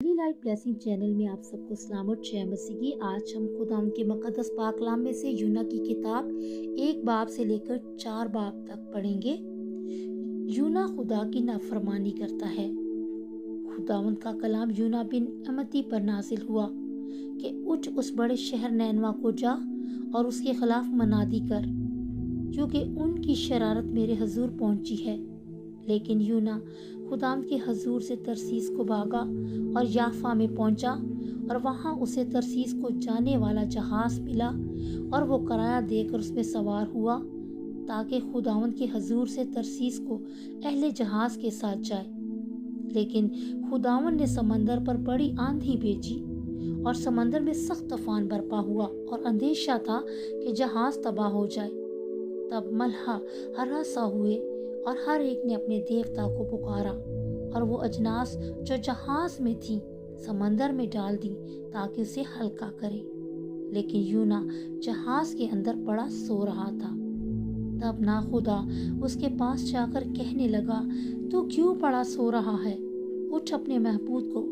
Daily life blessing channel में आप सबको सलाम और जय मसीह की। आज हम खुदा के मुकद्दस पाक कलाम में से यूना की किताब 1 बाब से लेकर 4 बाब तक पढ़ेंगे। यूना खुदा की नाफरमानी करता है। खुदावंद का कलाम यूना बिन अमती पर नाजिल हुआ कि उठ उस बड़े शहर नैनवा को जा और उसके खिलाफ मनादी कर, क्योंकि उनकी शरारत मेरे हजूर पहुंची है। लेकिन यूना खुदाम के हजूर से तरसीस को भागा और याफा में पहुंचा, और वहां उसे तरसीस को जाने वाला जहाज मिला और वो किराया देकर उसमें सवार हुआ, ताकि खुदावंद के हजूर से तरसीस को अहले जहाज के साथ जाए। लेकिन खुदावंद ने समंदर पर बड़ी आंधी भेजी और समंदर में सख्त तूफान बरपा हुआ और अंदेशा था कि जहाज तबाह हो जाए। तब मल्हा हरासा हुए और हर एक ने अपने देवता को पुकारा, और वो अजनास जो जहाज में थी समंदर में डाल दी ताकि उसे हल्का करे। लेकिन यूना जहाज के अंदर पड़ा सो रहा था। तब ना खुदा उसके पास जाकर कहने लगा, तू क्यों पड़ा सो रहा है? उठ अपने महबूब को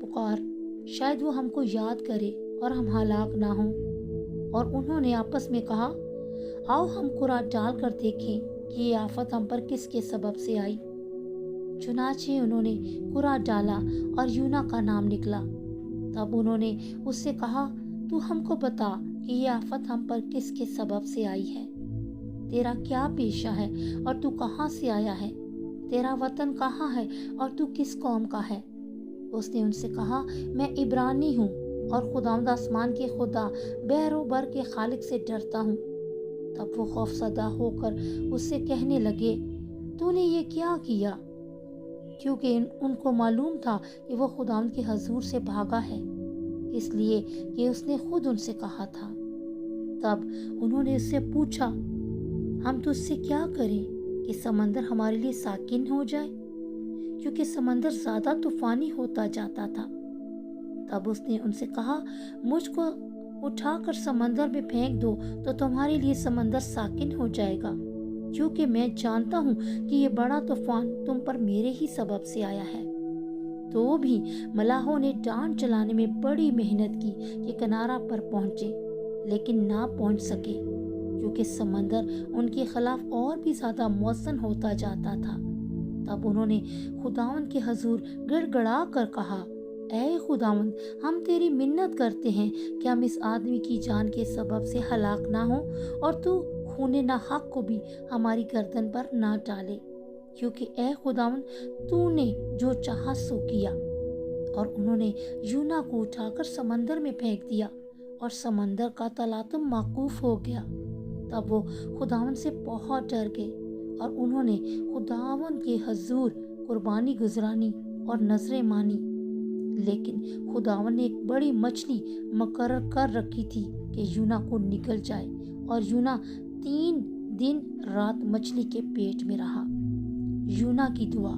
पुकार, शायद वो हमको याद करे और हम हलाक ना हों। और उन्होंने आपस में कहा, आओ हम कुरान डाल कर देखें कि ये आफत हम पर किसके सबब से आई। चुनाचे उन्होंने कुरा डाला और यूना का नाम निकला। तब उन्होंने उससे कहा, तू हमको बता कि ये आफत हम पर किसके सबब से आई है। तेरा क्या पेशा है और तू कहाँ से आया है? तेरा वतन कहाँ है और तू किस कौम का है? उसने उनसे कहा, मैं इब्रानी हूँ और खुदावंद आसमान के खुदा बहरो बर के खालिक से डरता हूँ। तब वो खौफसदा होकर उससे कहने लगे, तूने ये क्या किया? क्योंकि उनको मालूम था कि वो खुदावंद के हजूर से भागा है, इसलिए कि उसने खुद उनसे कहा था। तब उन्होंने उससे पूछा, हम तुझसे क्या करें कि समंदर हमारे लिए साकिन हो जाए? क्योंकि समंदर ज्यादा तूफानी होता जाता था। तब उसने उनसे कहा, मुझको उठाकर समंदर में फेंक दो तो तुम्हारे लिए समंदर साकिन हो जाएगा, क्योंकि मैं जानता हूँ कि ये बड़ा तूफान तुम पर मेरे ही सबब से आया है। तो भी मलाहों ने डांट चलाने में बड़ी मेहनत की कि किनारा पर पहुंचे, लेकिन ना पहुंच सके, क्योंकि समंदर उनके खिलाफ और भी ज्यादा मौसन होता जाता था। तब उन्होंने खुदावंद के हजूर गिड़गिड़ा कर कहा, ऐ खुदावंद, हम तेरी मिन्नत करते हैं कि हम इस आदमी की जान के सबब से हलाक ना हो, और तू खूने ना हक को भी हमारी गर्दन पर ना डाले, क्योंकि ऐ खुदावंद, तूने जो चाहा सो किया। और उन्होंने यूना को उठाकर समंदर में फेंक दिया और समंदर का तलातुम माकूफ हो गया। तब वो खुदावंद से बहुत डर गए और उन्होंने खुदावंद के हजूर कुर्बानी गुजरानी और नजरें मानी। लेकिन खुदावंद ने एक बड़ी मछली मुकर्रर कर रखी थी कि यूना को निकल जाए, और यूना 3 दिन रात मछली के पेट में रहा। यूना की दुआ।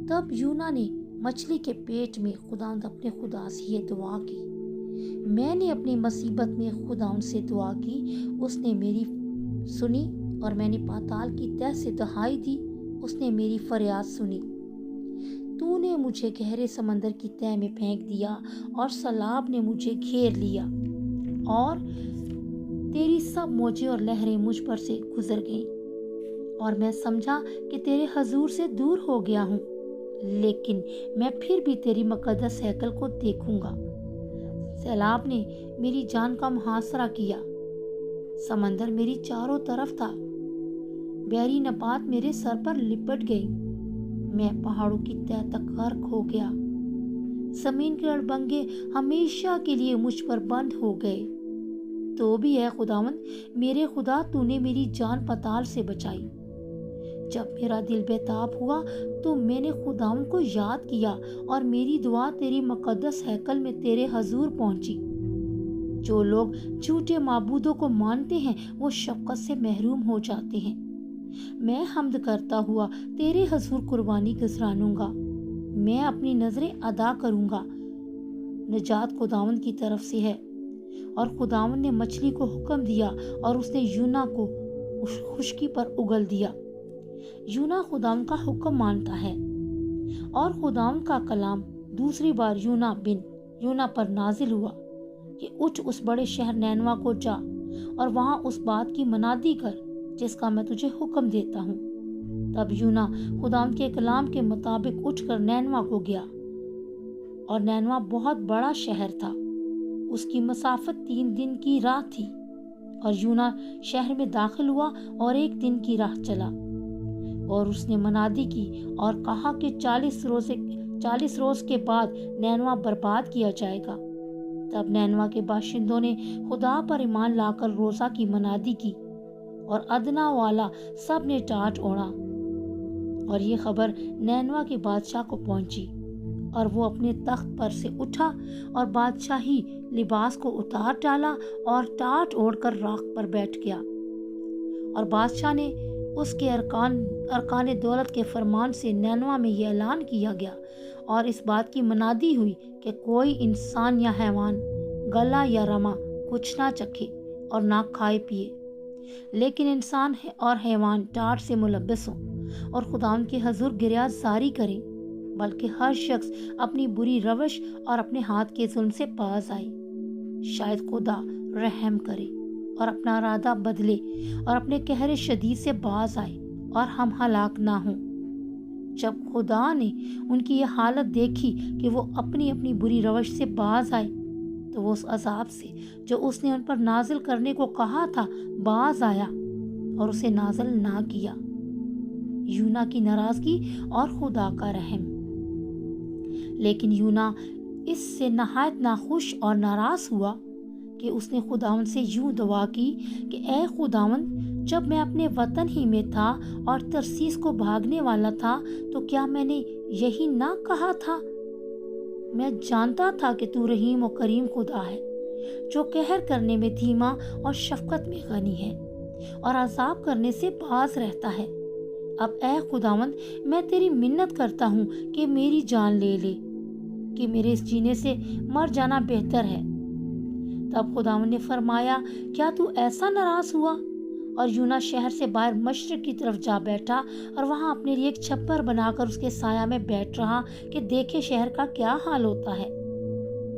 तब यूना ने मछली के पेट में खुदावंद अपने खुदा से ये दुआ की, मैंने अपनी मुसीबत में खुदावंद से दुआ की, उसने मेरी सुनी, और मैंने पाताल की तह से दहाई दी, उसने मेरी फरियाद सुनी। तूने मुझे गहरे समंदर की तह में फेंक दिया और सैलाब ने मुझे घेर लिया, और तेरी सब मौजें और लहरें मुझ पर से गुजर गईं, और मैं समझा कि तेरे हजूर से दूर हो गया हूँ। लेकिन मैं फिर भी तेरी मुकद्दस हैकल को देखूंगा। सैलाब ने मेरी जान का मुहासरा किया, समंदर मेरी चारों तरफ था, बहरी नपात मेरे सर पर लिपट गई, मैं पहाड़ों की तह तक गर्क हो गया, जमीन के अड़बंगे हमेशा के लिए मुझ पर बंद हो गए। तो भी है खुदावंद, मेरे खुदा, तूने मेरी जान पाताल से बचाई। जब मेरा दिल बेताब हुआ तो मैंने खुदावंद को याद किया, और मेरी दुआ तेरी मुकद्दस हैकल में तेरे हजूर पहुंची। जो लोग झूठे माबूदों को मानते हैं वो शफकत से महरूम हो जाते हैं। मैं हम्द करता हुआ तेरे हजूर कुर्बानी गुजरानूंगा, मैं अपनी नजरें अदा करूंगा। निजात खुदावंद की तरफ से है। और खुदावंद ने मछली को हुक्म दिया और उसने यूना को खुश्की पर उगल दिया। यूना खुदावंद का हुक्म मानता है और खुदावंद का कलाम दूसरी बार यूना पर नाजिल हुआ कि उठ उस बड़े शहर नैनवा को जा और वहां उस बात की मनादी कर जिसका मैं तुझे हुक्म देता हूँ। तब यूना खुदावंद के कलाम के मुताबिक उठकर नैनवा को गया, और नैनवा बहुत बड़ा शहर था। उसकी मसाफत 3 दिन की राह थी, और यूना शहर में दाखिल हुआ और 1 दिन की राह चला। और उसने मनादी की और कहा कि 40 रोज के बाद नैनवा बर्बाद किया जाएगा। तब नैनवा के बाशिंदों ने खुदा पर ईमान लाकर रोजा की मनादी की, और अदना वाला सब ने टाट ओढ़ा। और ये खबर नैनवा के बादशाह को पहुंची, और वो अपने तख्त पर से उठा और बादशाही लिबास को उतार डाला और टाट ओढ़कर राख पर बैठ गया। और बादशाह ने उसके अरकान दौलत के फरमान से नैनवा में ये ऐलान किया गया और इस बात की मनादी हुई कि कोई इंसान या हैवान गला या रमा कुछ ना चखे और ना खाए पिए, लेकिन इंसान और हैवान टाट से मुलब्बस हों और खुदावंद के हजूर गिरियाज जारी करें, बल्कि हर शख्स अपनी बुरी रवश और अपने हाथ के जुल्म से बाज आए। शायद खुदा रहम करे और अपना इरादा बदले और अपने कहरे शदीद से बाज आए और हम हलाक ना हों। जब खुदा ने उनकी यह हालत देखी कि वो अपनी अपनी बुरी रवश से बाज आए, तो वो उस अजाब से जो उसने उन पर नाजिल करने को कहा था बाज आया और उसे नाजिल ना किया। यूना की नाराजगी और खुदा का रहम। लेकिन यूना इससे नहायत नाखुश और नाराज हुआ कि उसने खुदावंद से यूं दुआ की कि ए खुदावंद, जब मैं अपने वतन ही में था और तरसीस को भागने वाला था, तो क्या मैंने यही ना कहा था? मैं जानता था कि तू रहीम और करीम खुदा है, जो कहर करने में धीमा और शफकत में गनी है और अजाब करने से बाज रहता है। अब ए खुदावंद, मैं तेरी मिन्नत करता हूँ कि मेरी जान ले ले, कि मेरे इस जीने से मर जाना बेहतर है। तब खुदावंद ने फरमाया, क्या तू ऐसा नाराज हुआ? और यूना शहर से बाहर मशरिक की तरफ जा बैठा और वहां अपने लिए एक छप्पर बनाकर उसके साया में बैठ रहा कि देखे शहर का क्या हाल होता है।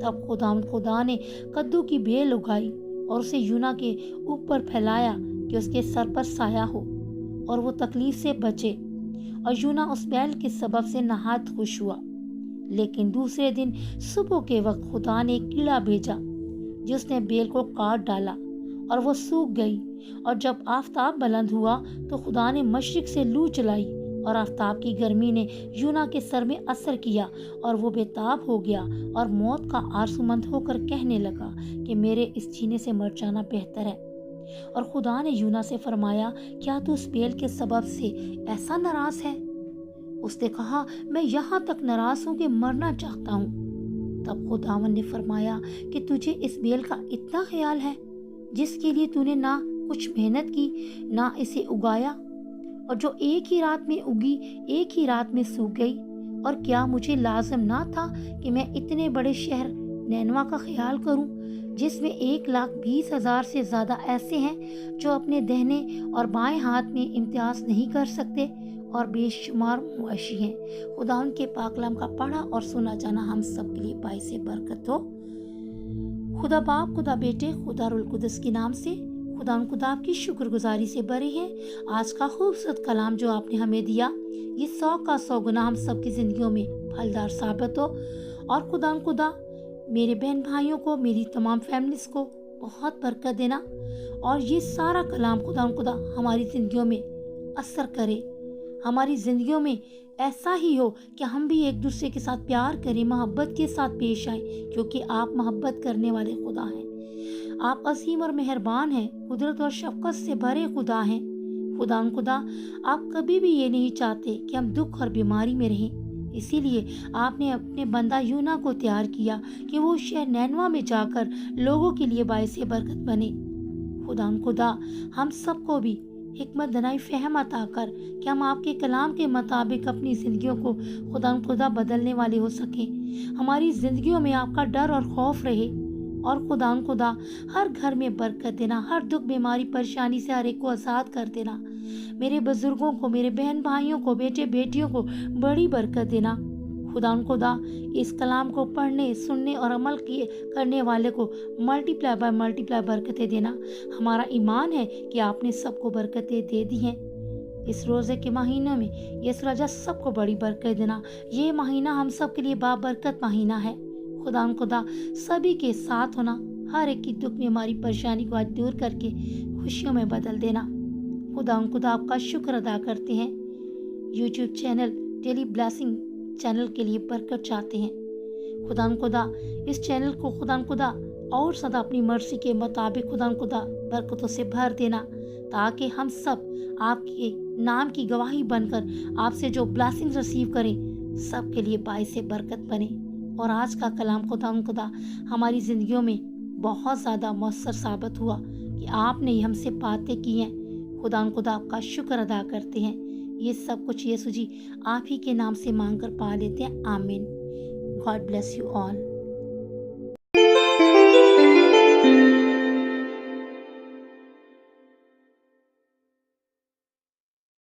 तब खुदा ने कद्दू की बेल उगाई और उसे यूना के ऊपर फैलाया कि उसके सर पर साया हो और वो तकलीफ से बचे। और यूना उस बैल के सबब से नहायत खुश हुआ। लेकिन दूसरे दिन सुबह के वक्त खुदा ने एक कीड़ा भेजा जिसने बेल को काट डाला और वो सूख गई। और जब आफताब बुलंद हुआ तो खुदा ने मशरिक से लू चलाई और आफताब की गर्मी ने यूना के सर में असर किया और वो बेताब हो गया और मौत का आरज़ूमंद होकर कहने लगा कि मेरे इस जीने से मर जाना बेहतर है। और खुदा ने यूना से फरमाया, क्या तू उस बेल के सबब से ऐसा नाराज है? उसने कहा, मैं यहाँ तक नाराज हूँ कि मरना चाहता हूँ। तब खुदावंद ने फरमाया कि तुझे इस बेल का इतना ख्याल है जिसके लिए तूने ना कुछ मेहनत की ना इसे उगाया, और जो एक ही रात में उगी एक ही रात में सूख गई। और क्या मुझे लाजम ना था कि मैं इतने बड़े शहर नैनवा का ख्याल करूं, जिसमें 1,20,000 से ज़्यादा ऐसे हैं जो अपने दाहिने और बाएं हाथ में इम्तियाज़ नहीं कर सकते और बेशुमार मुआशी हैं। खुदा उनके पाकलाम का पढ़ा और सुना जाना हम सब के लिए बाइस बरकत हो। खुदा बाप, खुदा बेटे, खुदा रुल कुदस के नाम से खुदा आपकी शुक्रगुजारी से भरे हैं। आज का खूबसूरत कलाम जो आपने हमें दिया, ये 100 का 100 गुना हम सब की जिंदगियों में फलदार साबित हो। और खुदा मेरे बहन भाइयों को, मेरी तमाम फैमिलीज को बहुत बरकत देना और ये सारा कलाम खुदा हमारी जिंदगियों में असर करे, हमारी जिंदगियों में ऐसा ही हो कि हम भी एक दूसरे के साथ प्यार करें, मोहब्बत के साथ पेश आए, क्योंकि आप मोहब्बत करने वाले खुदा हैं। आप असीम और मेहरबान हैं, कुदरत और शफकत से भरे खुदा हैं। खुदा आप कभी भी ये नहीं चाहते कि हम दुख और बीमारी में रहें। इसीलिए आपने अपने बंदा यूना को तैयार किया कि वो शहर नैनवा में जाकर लोगों के लिए बाइस बरकत बने। खुदा हम सबको भी हिकमत दनाई फहम अता कर कि हम आपके कलाम के मुताबिक अपनी जिंदगियों को खुदा बदलने वाले हो सके। हमारी जिंदगियों में आपका डर और खौफ रहे। और खुदा हर घर में बरकत देना, हर दुख बीमारी परेशानी से हर एक को आज़ाद कर देना। मेरे बुजुर्गों को, मेरे बहन भाइयों को, बेटे बेटियों को बड़ी बरकत देना। खुदा इस कलाम को पढ़ने, सुनने और अमल करने वाले को मल्टीप्लाई बाय मल्टीप्लाई बरकतें देना। हमारा ईमान है कि आपने सबको बरकतें दे दी हैं। इस रोज़े के महीनों में यीशु राजा सबको बड़ी बरकत देना। ये महीना हम सब के लिए बाबरकत महीना है। खुदा सभी के साथ होना, हर एक की दुख बीमारी परेशानी को आज दूर करके खुशियों में बदल देना। खुदा आपका शुक्र अदा करते हैं। YouTube channel daily blessing channel के लिए बरकत चाहते हैं। खुदा इस चैनल को खुदा और सदा अपनी मर्जी के मुताबिक खुदा बरकतों से भर देना, ताकि हम सब आपके नाम की गवाही बनकर आपसे जो ब्लेसिंग रिसीव करें, सबके लिए बाइस बरकत बने। और आज का कलाम खुदा हमारी ज़िंदगियों में बहुत ज़्यादा मौसर साबित हुआ कि आपने ही हमसे बातें की हैं। खुदा आपका शुक्र अदा करते हैं। ये सब कुछ यीशु जी आप ही के नाम से मांग कर पा लेते हैं। आमीन। God bless you all.